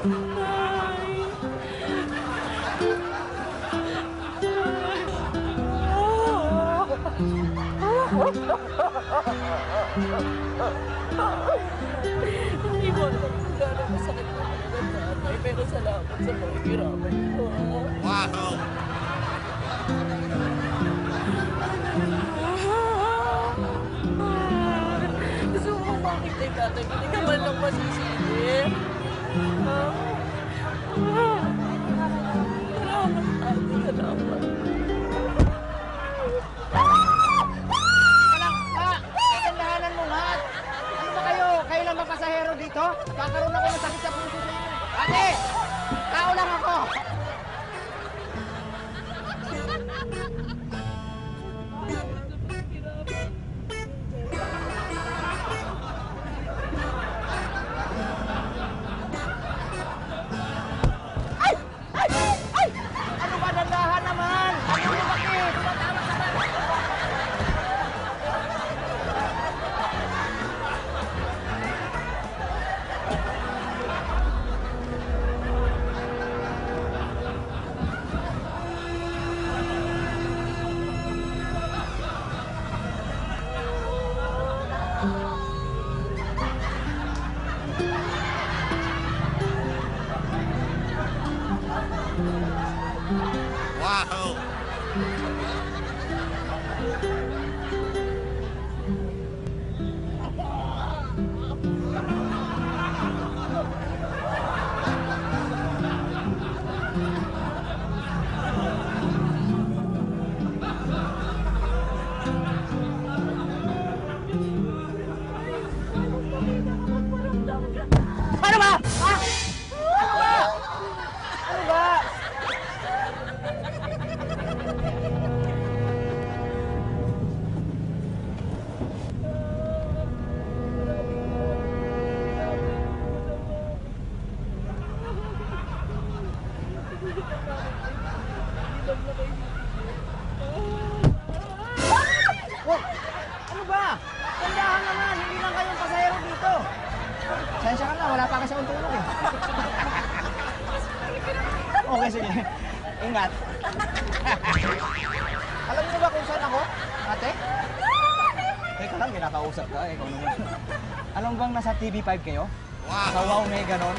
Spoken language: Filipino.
Hindi ko alam kung gano'n masakit na talaga tatay, pero salamat sa pagkiraman ko. Wow! Gusto mo bang makita yung tatay ko? Hindi ka man lang masisisi. Salamat tatay, salamat. Dahan-dahanan mo nga. Ano ba kayo? Kayo lang ba pasahero dito? Kakaroon ako ng sakit sa puso sa inyo. Ate! Tao lang ako! Ay! Ay! Ay! Ano ba? Dandahan naman! Ano ba bakit? Wow! Ano ba? Ha? Ano ba? Ano ba? Wow! Ano ba? Tandahan naman, hindi lang kayong pasahero dito. Sensya ka na, wala pa kasi akong tulog eh. Okay, sige. Ingat. Alam niyo ba kung saan ako, ate? Teka lang, kinakausap ka. Ikaw naman. Alam bang nasa TV5 kayo? Wow! Sa Wow may ganon?